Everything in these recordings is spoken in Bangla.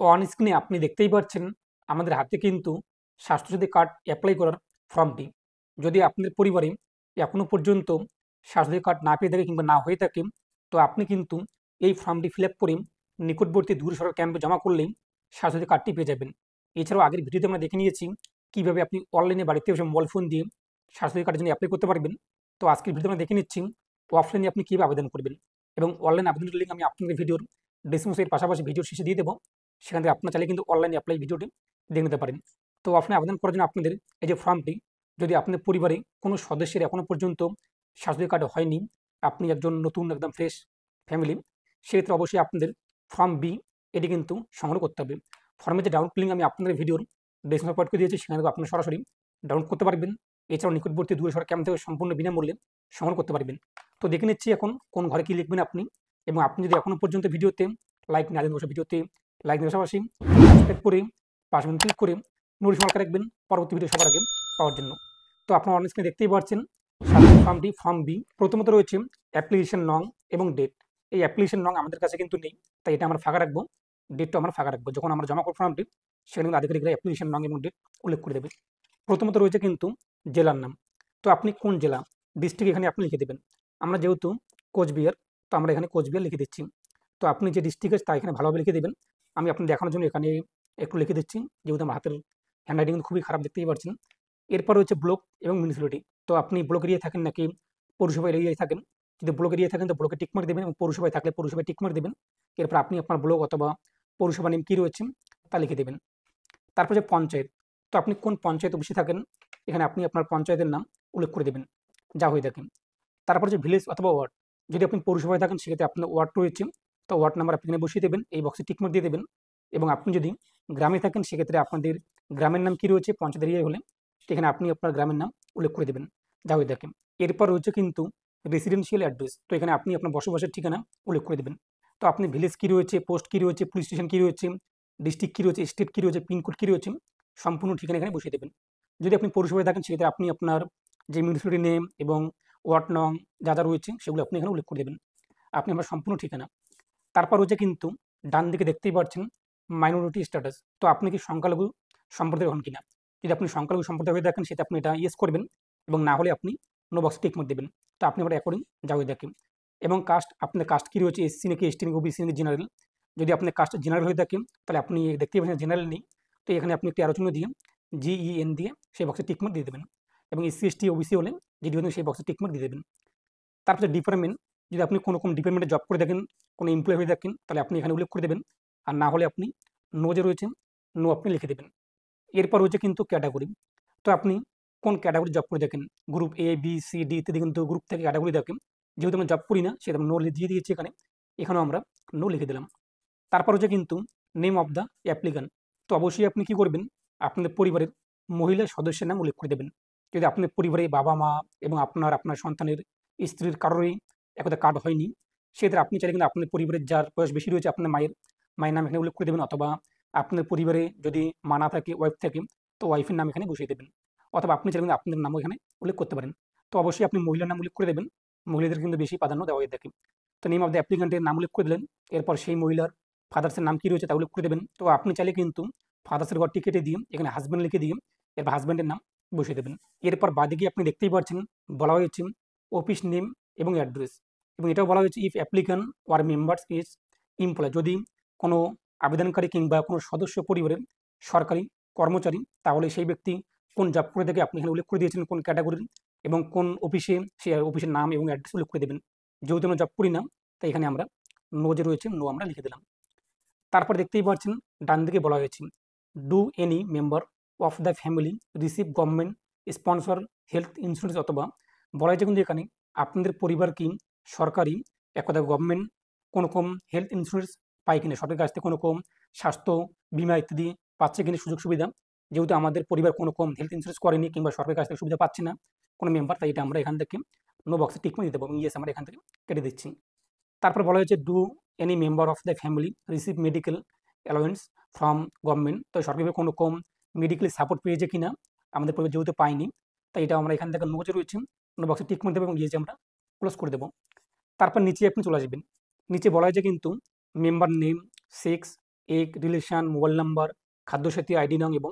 অন স্ক্রিনে আপনি দেখতেই পাচ্ছেন আমাদের হাতে কিন্তু স্বাস্থ্যসাথী কার্ড অ্যাপ্লাই করার ফর্মটি। যদি আপনাদের পরিবারে এখনও পর্যন্ত স্বাস্থ্যসাথী কার্ড না পেয়ে থাকে কিংবা না হয়ে থাকে, তো আপনি কিন্তু এই ফর্মটি ফিল আপ করে নিকটবর্তী দূর সরকার ক্যাম্পে জমা করলেই স্বাস্থ্যসাথী কার্ডটি পেয়ে যাবেন। এছাড়াও আগের ভিডিওতে আমরা দেখে নিয়েছি কীভাবে আপনি অনলাইনে বাড়িতে বসে মোবাইল ফোন দিয়ে স্বাস্থ্যসাথী কার্ডের জন্য অ্যাপ্লাই করতে পারবেন। তো আজকের ভিডিওতে আমরা দেখে নিচ্ছি অফলাইনে আপনি কীভাবে আবেদন করবেন, এবং অনলাইন আবেদনের লিঙ্ক আমি আপনাদের ভিডিওর ডিসক্রিপশনের পাশাপাশি ভিডিওর শেষে দিয়ে দেবো। সেখান থেকে আপনার চাইলে কিন্তু অনলাইনে অ্যাপ্লাই ভিডিওটি দেখে নিতে পারেন। তো অফলাইনে আবেদন করার জন্য আপনাদের এই যে ফর্মটি, যদি আপনাদের পরিবারে কোনো সদস্যের এখনও পর্যন্ত স্বাস্থ্য কার্ড হয়নি, আপনি একজন নতুন একদম ফ্রেশ ফ্যামিলি, সেক্ষেত্রে অবশ্যই আপনাদের ফর্ম বি এটি কিন্তু সংগ্রহ করতে হবে। ফর্মের যে ডাউনলোড লিঙ্ক আমি আপনাদের ভিডিওর ডিসক্রিপশনে প্রোভাইড করে দিয়েছি, সেখানে থেকে আপনারা সরাসরি ডাউনলোড করতে পারবেন। এছাড়াও নিকটবর্তী দূরে সরকার ক্যাম্প থেকে সম্পূর্ণ বিনামূল্যে সংগ্রহ করতে পারবেন। তো দেখে নিচ্ছি এখন কোন ঘরে কী লিখবেন আপনি, এবং আপনি যদি এখনও পর্যন্ত ভিডিওতে লাইক না দেন, অবশ্যই ভিডিওতে লাইক দেওয়ার পাশাপাশি সাবস্ক্রাইব করে পাশে ক্লিক করে নোটিফিকেশন অল করে রাখবেন পরবর্তী ভিডিও সবার আগে পাওয়ার জন্য। তো আপনারা অন স্ক্রিনে দেখতেই পাচ্ছেন সাধারণ ফর্মটি, ফর্ম বি। প্রথমত রয়েছে অ্যাপ্লিকেশন নং এবং ডেট। এই অ্যাপ্লিকেশন নং আমাদের কাছে কিন্তু নেই, তাই এটা আমরা ফাঁকা রাখবো। ডেটটা আমরা ফাঁকা রাখবো। যখন আমরা জমা করব ফর্মটি, সেখানে কিন্তু আধিকারিকরা অ্যাপ্লিকেশন নং এবং ডেট উল্লেখ করে দেবে। প্রথমত রয়েছে কিন্তু জেলার নাম। তো আপনি কোন জেলা, ডিস্ট্রিক্ট এখানে আপনি লিখে দেবেন। আমরা যেহেতু কোচবিহার, তো আমরা এখানে কোচবিহার লিখে দিচ্ছি। তো আপনি যে ডিস্ট্রিক্ট আছে তা এখানে ভালোভাবে লিখে দেবেন। আমি আপনার দেখানোর জন্য এখানে একটু লিখে দিচ্ছি, যেহেতু আমার হাতের হ্যান্ডরাইটিং খুবই খারাপ, দেখতেই পাচ্ছেন। এরপর হচ্ছে ব্লক এবং মিউনিসিপ্যালিটি। তো আপনি ব্লক এরিয়ায় থাকেন নাকি পৌরসভা এরিয়ায় থাকেন। যদি ব্লক এরিয়ায় থাকেন তো ব্লকে টিকমার্ক দেবেন, এবং পৌরসভায় থাকলে পৌরসভায় টিকমার্ক দেবেন। এরপর আপনি আপনার ব্লক অথবা পৌরসভা নেম কী রয়েছে তা লিখে দেবেন। তারপর যে পঞ্চায়েত, তো আপনি কোন পঞ্চায়েত অফিসে থাকেন, এখানে আপনি আপনার পঞ্চায়েতের নাম উল্লেখ করে দেবেন যা হয়ে থাকেন। তারপর যে ভিলেজ অথবা ওয়ার্ড, যদি আপনি পৌরসভায় থাকেন সেক্ষেত্রে আপনার ওয়ার্ড রয়েছে, তো ওয়ার্ড নাম্বার আপনি এখানে বসিয়ে দেবেন, এই বক্সে টিকমার্ক দিয়ে দেবেন। এবং আপনি যদি গ্রামে থাকেন সেক্ষেত্রে আপনাদের গ্রামের নাম কী রয়েছে পঞ্চায়েত এরিয়ায় হলে, সেখানে আপনি আপনার গ্রামের নাম উল্লেখ করে দেবেন যা হয়ে থাকেন। এরপর রয়েছে কিন্তু রেসিডেন্সিয়াল অ্যাড্রেস, তো এখানে আপনি আপনার বসবাসের ঠিকানা উল্লেখ করে দেবেন। তো আপনি ভিলেজ কী রয়েছে, পোস্ট কী রয়েছে, পুলিশ স্টেশন কী রয়েছে, ডিস্ট্রিক্ট কী রয়েছে, স্টেট কী রয়েছে, পিনকোড কী রয়েছে, সম্পূর্ণ ঠিকানা এখানে বসিয়ে দেবেন। যদি আপনি পৌরসভায় থাকেন সেক্ষেত্রে আপনি আপনার যে মিউনিসিপ্যালিটি নেম এবং ওয়ার্ড নং যা যা রয়েছে সেগুলো আপনি এখানে উল্লেখ করে দেবেন, আপনি আমার সম্পূর্ণ ঠিকানা। তারপর হচ্ছে কিন্তু ডান দিকে দেখতেই পাচ্ছেন মাইনরিটি স্ট্যাটাস, তো আপনি কি সংখ্যালঘু সম্প্রদায়ের হন কিনা। যদি আপনি সংখ্যালঘু সম্প্রদায় হয়ে থাকেন সেটা আপনি এটা ইয়েস করবেন, এবং না হলে আপনি নো বক্সে টিক মার্ক দেবেন। তো আপনি আবার অ্যাকর্ডিং যা হয়ে থাকেন। এবং কাস্ট, আপনার কাস্ট কী রয়েছে, এসসি নাকি এসটি নাকি ওবিসি নাকি জেনারেল। যদি আপনি কাস্ট জেনারেল হয়ে থাকেন তাহলে আপনি দেখতেই পাচ্ছেন জেনারেল নেই, তো এখানে আপনি একটি আলোচনা দিয়ে GEN দিয়ে সেই বক্সে টিক মার্ক দিয়ে দেবেন। এবং এসসি এসটি ওবিসি হলে যেটি হলে সেই বক্সে টিক মার্ক দিয়ে দেবেন। তারপরে ডিপার্টমেন্ট, যদি আপনি কোনো ডিপার্টমেন্টে জব করে থাকেন, কোনো এমপ্লয় হয়ে থাকেন, তাহলে আপনি এখানে উল্লেখ করে দেবেন। আর না হলে আপনি নো যে রয়েছে নো আপনি লিখে দেবেন। এরপর হচ্ছে কিন্তু ক্যাটাগরি, তো আপনি কোন ক্যাটাগরি জব করে থাকেন, group A B C D ইত্যাদি কিন্তু গ্রুপ থেকে ক্যাটাগরি থাকেন। যেহেতু আমরা জব করি না সেটা নো দিয়ে দিয়েছি এখানে, এখানেও আমরা নো লিখে দিলাম। তারপর হচ্ছে কিন্তু নেম অফ দ্য অ্যাপ্লিক্যান্ট, তো অবশ্যই আপনি কী করবেন, আপনাদের পরিবারের মহিলা সদস্যের নাম উল্লেখ করে দেবেন। যদি আপনার পরিবারে বাবা মা এবং আপনার সন্তানের স্ত্রীর কারোরই একদা কার্ড হয়নি, সেক্ষেত্রে আপনি চাইলে কিন্তু আপনার পরিবারের যার বয়স বেশি রয়েছে আপনার মায়ের নাম এখানে উল্লেখ করে দেবেন, অথবা আপনার পরিবারে যদি মা না থাকে ওয়াইফ থাকে তো ওয়াইফের নাম এখানে বসিয়ে দেবেন, অথবা আপনি চাইলে কিন্তু আপনার নামও এখানে উল্লেখ করতে পারেন। তো অবশ্যই আপনি মহিলার নাম উল্লেখ করে দেবেন, মহিলাদের কিন্তু বেশি প্রাধান্য দেওয়া হয়ে থাকে। তো নেম অফ দ্য অ্যাপ্লিক্যান্টের নাম উল্লেখ করে দিলেন, এরপর সেই মহিলার ফাদার্সের নাম কী রয়েছে তা উল্লেখ করে দেবেন। তো আপনি চাইলে কিন্তু ফাদার্সের ঘর টিকেটে দিয়ে এখানে হাজব্যান্ড লিখে দিয়ে এরপর হাজব্যান্ডের নাম বসিয়ে দেবেন। এরপর বাদিকে আপনি দেখতেই পাচ্ছেন বলা হয়েছে অফিস নেম এবং অ্যাড্রেস, এবং এটাও বলা হয়েছে if applicant or members is employ, যদি কোনো আবেদনকারী কিংবা কোনো সদস্য পরিবারের সরকারি কর্মচারী, তাহলে সেই ব্যক্তি কোন জব করে থাকে আপনি এখানে উল্লেখ করে দিয়েছেন কোন ক্যাটাগরির এবং কোন অফিসে, সেই অফিসের নাম এবং অ্যাড্রেস উল্লেখ করে দেবেন। যেহেতু আমরা জব করি না তাই এখানে আমরা নো যে রয়েছে নো আমরা লিখে দিলাম। তারপর দেখতেই পাচ্ছেন ডান দিকে বলা হয়েছে do any member of the family receive government sponsor health insurance, অথবা বলা হয়েছে কিন্তু এখানে আপনাদের পরিবার কি সরকারি একদা গভর্নমেন্ট কোনো রকম হেলথ ইন্স্যুরেন্স পায় কিনা, সরকারের কাছ থেকে কোনো রকম স্বাস্থ্য বিমা ইত্যাদি পাচ্ছে কিনা সুযোগ সুবিধা। যেহেতু আমাদের পরিবার কোনো রকম হেলথ ইন্স্যুরেন্স করেনি কিংবা সরকারের কাছ থেকে সুবিধা পাচ্ছে না কোনো মেম্বার, তাই এটা আমরা এখান থেকে নো বক্সে টিকমার্ক দিতে পারবো, ইয়েস আমরা এখান থেকে কেটে দিচ্ছি। তারপর বলা হয়েছে do any member of the family receive medical allowance from government, তো সরকারিভাবে কোনো রকম মেডিকেল সাপোর্ট পেয়েছে কিনা আমাদের পরিবার যেহেতু পাইনি, তাই এটা আমরা এখান থেকে নো যে রয়েছে নো বক্সে টিক মার্ক দেবো এবং ইয়েস আমরা ক্লোজ করে দেবো। তারপর নিচে আপনি চলে আসবেন, নিচে বলা হয়েছে কিন্তু মেম্বার নেম, সেক্স, এক, relation, mobile number, Khadya Sathi ID নং এবং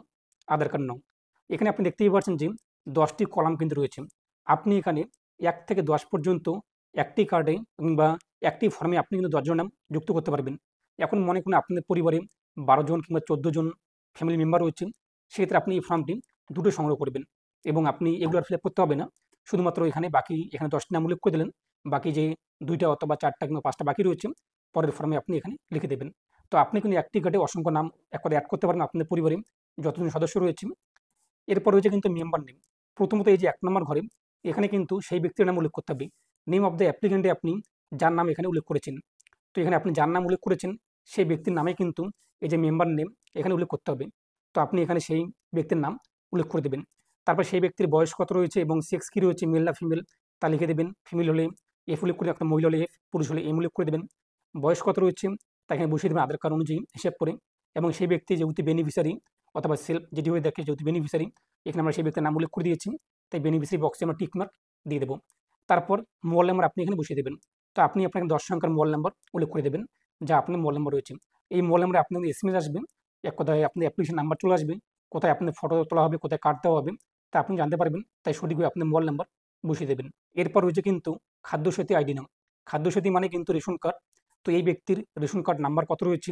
আধার কার্ড নং। এখানে আপনি দেখতেই পাচ্ছেন যে 10টি কলাম কিন্তু রয়েছে। আপনি এখানে 1 থেকে 10 পর্যন্ত একটি কার্ডে কিংবা একটি ফর্মে আপনি কিন্তু 10 জনের নাম যুক্ত করতে পারবেন। এখন মনে করুন আপনাদের পরিবারে 12 জন কিংবা 14 জন ফ্যামিলি মেম্বার রয়েছে, সেক্ষেত্রে আপনি এই ফর্মটি দুটো সংগ্রহ করবেন এবং আপনি এগুলো আর ফিল আপ করতে হবে না। শুধুমাত্র এখানে 10টি নাম উল্লেখ করে দিলেন, বাকি যে 2টা অথবা 4টা কিংবা 5টা বাকি রয়েছে পরের ফর্মে আপনি এখানে লিখে দেবেন। তো আপনি কিন্তু একটি কার্ডে অসংখ্য নাম একবারে অ্যাড করতে পারেন আপনাদের পরিবারে যতজন সদস্য রয়েছে। এরপর রয়েছে কিন্তু মেম্বার নেম। প্রথমত এই যে 1 নম্বর ঘরে এখানে কিন্তু সেই ব্যক্তির নাম উল্লেখ করতে হবে। নেম অফ দ্য অ্যাপ্লিক্যান্টে আপনি যার নাম এখানে উল্লেখ করেছেন, তো এখানে আপনি যার নাম উল্লেখ করেছেন সেই ব্যক্তির নামে কিন্তু এই যে মেম্বার নেম এখানে উল্লেখ করতে হবে। তো আপনি এখানে সেই ব্যক্তির নাম উল্লেখ করে দেবেন। তারপর সেই ব্যক্তির বয়স কত রয়েছে এবং সেক্স কী রয়েছে, মেল না ফিমেল তা লিখে দেবেন। ফিমেল হলে এফ উল্লেখ করে, একটা মহিলা হলে এফ, পুরুষ হলে এম উল্লেখ করে দেবেন। বয়স কত রয়েছে তা এখানে বসিয়ে দেবেন আধার কার্ড অনুযায়ী হিসাব করে। এবং সেই ব্যক্তি যেহেতু বেনিফিশিয়ারি অথবা সেলফ যেটি হয়ে দেখে যেহেতু বেনিফিশিয়ারি, এখানে আমরা সেই ব্যক্তির নাম উল্লেখ করে দিয়েছি, তাই বেনিফিশিয়ারি বক্সে আমরা টিক মার্ক দিয়ে দেবো। তারপর মোবাইল নাম্বার আপনি এখানে বসিয়ে দেবেন। তো আপনি আপনাকে 10 সংখ্যার মোবাইল নাম্বার উল্লেখ করে দেবেন যা আপনার মোবাইল নাম্বার রয়েছে। এই মোবাইল নাম্বারে আপনাদের এসএমএস আসবে, এক কথায় আপনার অ্যাপ্লিকেশন নাম্বার চলে আসবে, কোথায় আপনার ফটো তোলা হবে, কোথায় কার্ড দেওয়া হবে তা আপনি জানতে পারবেন, তাই সঠিকভাবে আপনার মোবাইল নাম্বার বসিয়ে দেবেন। এরপর রয়েছে কিন্তু খাদ্যসাথী আইডি নং। খাদ্যসাথী মানে কিন্তু রেশন কার্ড। তো এই ব্যক্তির রেশন কার্ড নাম্বার কত রয়েছে,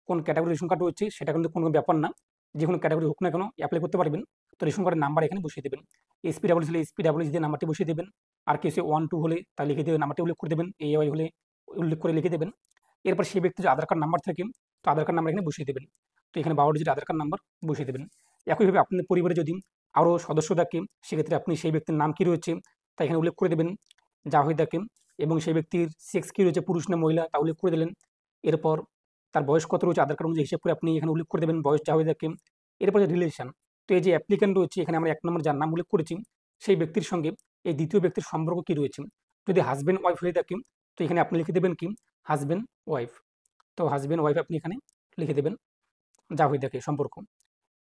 কোন ক্যাটাগরি রেশন কার্ড রয়েছে সেটা কিন্তু কোনো ব্যাপার না, যে কোনো ক্যাটাগরি হোক না কেন অ্যাপ্লাই করতে পারবেন। তো রেশন কার্ডের নাম্বার এখানে বসিয়ে দেবেন। এসপিডাব্লিউএস হলে এসপিডাব্লিউএস দিয়ে নাম্বারটি বসিয়ে দেবেন। আর কেসে 1 2 হলে তা লিখে দিয়ে নাম্বারটি উল্লেখ করে দেবেন। এআই হলে উল্লেখ করে লিখে দেবেন। এরপর সেই ব্যক্তির যে আধার কার্ড নাম্বার থাকে, তো আধার কার্ড নাম্বার এখানে বসিয়ে দেবেন। তো এখানে 12 ডিজিট আধার কার্ড নাম্বার বসিয়ে দেবেন। একইভাবে আপনাদের পরিবারে যদি আরও সদস্য থাকে সেক্ষেত্রে আপনি সেই ব্যক্তির নাম কী রয়েছে তা এখানে উল্লেখ করে দেবেন যা হয়ে থাকে, এবং সেই ব্যক্তির সেক্স কী রয়েছে, পুরুষ না মহিলা তা উল্লেখ করে দিলেন। এরপর তার বয়স কত রয়েছে আধার কার্ড অনুযায়ী হিসাব করে আপনি এখানে উল্লেখ করে দেবেন বয়স যা হয়ে থাকে। এরপর যে রিলেশন, তো এই যে অ্যাপ্লিক্যান্ট রয়েছে এখানে আমরা 1 নম্বর যার নাম উল্লেখ করেছি সেই ব্যক্তির সঙ্গে এই দ্বিতীয় ব্যক্তির সম্পর্ক কী রয়েছে। যদি হাজব্যান্ড ওয়াইফ হয়ে থাকে তো এখানে আপনি লিখে দেবেন কি হাজব্যান্ড ওয়াইফ। তো হাজব্যান্ড ওয়াইফ আপনি এখানে লিখে দেবেন যা হয়ে থাকে সম্পর্ক।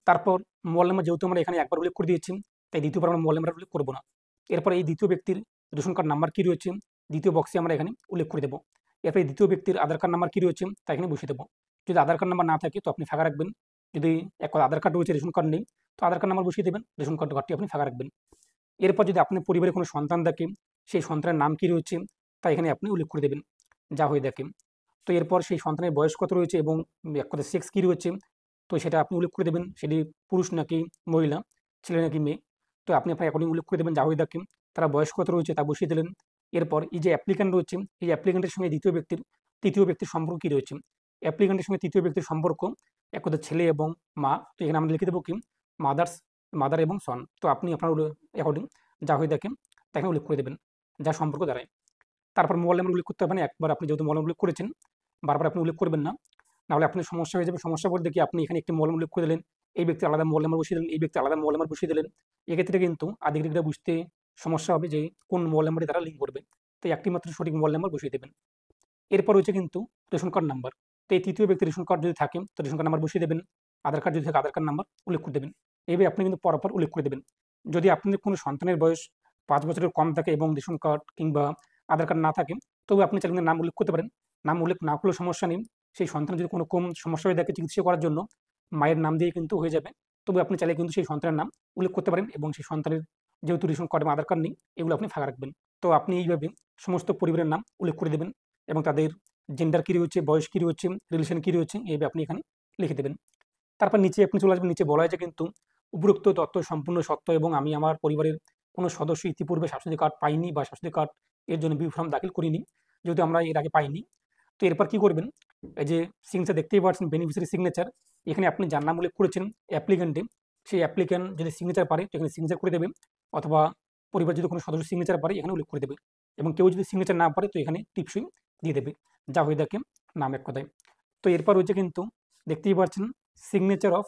তারপর মোবাইল নাম্বার যেহেতু আমরা এখানে একবার উল্লেখ করে দিয়েছি, তাই দ্বিতীয়বার আমরা মোবাইল নাম্বার উল্লেখ করবো না। এরপর এই দ্বিতীয় ব্যক্তির রেশন কার্ড নাম্বার কী রয়েছে দ্বিতীয় বক্সে আমরা এখানে উল্লেখ করে দেবো। এরপর এই দ্বিতীয় ব্যক্তির আধার কার্ড নাম্বার কী রয়েছে তা এখানে বসিয়ে দেবো। যদি আধার কার্ড নাম্বার না থাকে তো আপনি ফাঁকা রাখবেন। যদি এক আধার কার্ড রয়েছে রেশন কার্ড নেই তো আধার কার্ড নাম্বার বসিয়ে দেবেন, রেশন কার্ড ঘরটি আপনি ফাঁকা রাখবেন। এরপর যদি আপনার পরিবারে কোনো সন্তান থাকে সেই সন্তানের নাম কী রয়েছে তা এখানে আপনি উল্লেখ করে দেবেন যা হয়ে থাকে। তো এরপর সেই সন্তানের বয়স কত রয়েছে এবং এক কথায় সেক্স কী রয়েছে তো সেটা আপনি উল্লেখ করে দেবেন, সেটি পুরুষ নাকি মহিলা, ছেলে নাকি মেয়ে। তো আপনি আপনার অ্যাকর্ডিং উল্লেখ করে দেবেন যা হয়ে থাকে। তারা বয়স কত রয়েছে তা বসিয়ে দিলেন। এরপর এই যে অ্যাপ্লিক্যান্ট রয়েছে এই অ্যাপ্লিক্যান্টের সঙ্গে তৃতীয় ব্যক্তির সম্পর্ক কী রয়েছে। অ্যাপ্লিক্যান্টের সঙ্গে তৃতীয় ব্যক্তির সম্পর্ক এক কথা ছেলে এবং মা, তো এখানে আমরা লিখে দেবো কি মাদার এবং সন। তো আপনি আপনার অ্যাকর্ডিং যা হয়ে থাকে তাকে উল্লেখ করে দেবেন যা সম্পর্ক দাঁড়ায়। তারপর মোবাইল নাম্বার উল্লেখ করতে হবে না, একবার আপনি যেহেতু মোবাইল উল্লেখ করেছেন বারবার আপনি উল্লেখ করবেন না, নাহলে আপনার সমস্যা হয়ে যাবে। সমস্যা বলতে কি আপনি এখানে একটি মোবাইল উল্লেখ করে দিলেন, এই ব্যক্তি আলাদা মোবাইল নাম্বার বসিয়ে দিলেন, এই ব্যক্তি আলাদা মোবাইল নাম্বার বসিয়ে দিলেন, এক্ষেত্রে কিন্তু আধিকারিকরা বুঝতে সমস্যা হবে যে কোন মোবাইল নাম্বারে তারা লিঙ্ক করবে। তো একটি মাত্র সঠিক মোবাইল নাম্বার বসিয়ে দেবেন। এরপর হচ্ছে কিন্তু রেশন কার্ড নাম্বার। তো এই তৃতীয় ব্যক্তির রেশন কার্ড যদি থাকে তো রেশন কার্ড নাম্বার বসিয়ে দেবেন, আধার কার্ড যদি থাকে আধার কার্ড নাম্বার উল্লেখ করে দেবেন। এইভাবে আপনি কিন্তু পরপর উল্লেখ করে দেবেন। যদি আপনাদের কোনো সন্তানের বয়স 5 বছরের কম থাকে এবং রেশন কার্ড কিংবা আধার কার্ড না থাকে তবে আপনি চাইলে নাম উল্লেখ করতে পারেন। নাম উল্লেখ না করলেও সমস্যা নেই। সেই সন্তানের যদি কোনো কম সমস্যা হয়ে থাকে চিকিৎসা করার জন্য মায়ের নাম দিয়ে কিন্তু হয়ে যাবে। তবে আপনি চাইলে কিন্তু সেই সন্তানের নাম উল্লেখ করতে পারেন এবং সেই সন্তানের যেহেতু রেশন কার্ড এবং আধার কার্ড নেই এগুলো আপনি ফাঁকা রাখবেন। তো আপনি এইভাবে সমস্ত পরিবারের নাম উল্লেখ করে দেবেন এবং তাদের জেন্ডার কী রয়েছে, বয়স কী রয়েছে, রিলেশন কী রয়েছে এইভাবে আপনি এখানে লিখে দেবেন। তারপর নিচে আপনি চলে আসবেন, নিচে বলা হয়েছে কিন্তু উপরোক্ত তথ্য সম্পূর্ণ সত্য এবং আমি আমার পরিবারের কোনো সদস্য ইতিপূর্বে স্বাস্থ্যসাথী কার্ড পাইনি বা স্বাস্থ্যসাথী কার্ড এর জন্য ফর্ম দাখিল করিনি, যেহেতু আমরা এর আগে পাইনি। তো এরপর কী করবেন, এই যে সিগনেচার দেখতেই পাচ্ছেন বেনিফিশিয়ারি সিগনেচার, এখানে আপনি যার নাম উল্লেখ করেছেন অ্যাপ্লিক্যান্টে সেই অ্যাপ্লিক্যান্ট যদি সিগনেচার পারে তো এখানে সিগনেচার করে দেবেন, অথবা পরিবার যদি কোনো সদস্য সিগনেচার পারে এখানে উল্লেখ করে দেবে, এবং কেউ যদি সিগনেচার না পারে তো এখানে টিপসই দিয়ে দেবে যা হয়ে থাকে নাম এক কথায়। তো এরপর রয়েছে কিন্তু দেখতেই পাচ্ছেন সিগনেচার অফ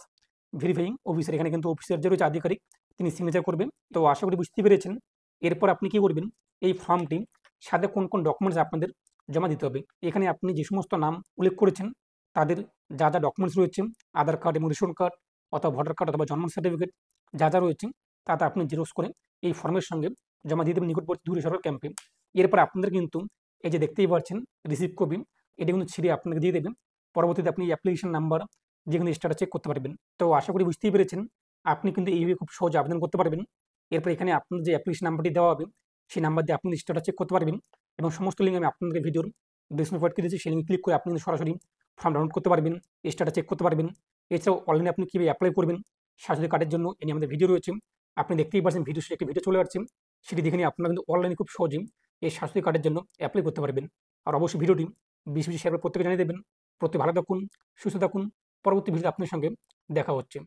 ভেরিফাইং অফিসার, এখানে কিন্তু অফিসার যে রয়েছে আধিকারিক তিনি সিগনেচার করবেন। তো আশা করি বুঝতে পেরেছেন। এরপর আপনি কি করবেন, এই ফর্মটি সাথে কোন কোন ডকুমেন্টস আপনাদের জমা দিতে হবে। এখানে আপনি যে সমস্ত নাম উল্লেখ করেছেন তাদের যা যা ডকুমেন্টস রয়েছে আধার কার্ড এবং রেশন কার্ড অথবা ভোটার কার্ড অথবা জন্ম সার্টিফিকেট যা যা রয়েছে তাতে আপনি জেরক্স করে এই ফর্মের সঙ্গে জমা দিয়ে দেবেন নিকটবর্তী দূরে সরকার ক্যাম্পে। এরপর আপনাদের কিন্তু এই যে দেখতেই পাচ্ছেন রিসিভ কপি, এটা কিন্তু ছিঁড়ে আপনাকে দিয়ে দেবেন পরবর্তীতে আপনি অ্যাপ্লিকেশন নাম্বার যেখানে স্ট্যাটাস চেক করতে পারবেন। তো আশা করি বুঝতেই পেরেছেন, আপনি কিন্তু এইভাবে খুব সহজে আবেদন করতে পারবেন। এরপর এখানে আপনার যে অ্যাপ্লিকেশন নাম্বারটি দেওয়া হবে, সেই নাম্বার দিয়ে আপনি স্ট্যাটাস চেক করতে পারবেন এবং সমস্ত লিঙ্ক আমি আপনাদের ভিডিওর ডেসক্রিপশনে প্রোভাইড করে দিয়েছি। সেই লিঙ্কে ক্লিক করে আপনি কিন্তু সরাসরি ফর্ম ডাউনলোড করতে পারবেন, স্ট্যাটাস চেক করতে পারবেন। এছাড়াও অনলাইনে আপনি কীভাবে অ্যাপ্লাই করবেন স্বাস্থ্য কার্ডের জন্য এ নিয়ে আমাদের ভিডিও রয়েছে। আপনি দেখতেই পাচ্ছেন ভিডিও শেষে একটি ভিডিও চলে আসছে, সেটি দেখে নিয়ে আপনারা কিন্তু অনলাইনে খুব সহজেই এই স্বাস্থ্য কার্ডের জন্য অ্যাপ্লাই করতে পারবেন। আর অবশ্যই ভিডিওটি বেশি বেশি শেয়ার করে প্রত্যেকে জানিয়ে দেবেন। প্রত্যেকে ভালো থাকুন, সুস্থ থাকুন। পরবর্তী ভিডিওতে আপনার সঙ্গে দেখা হচ্ছে।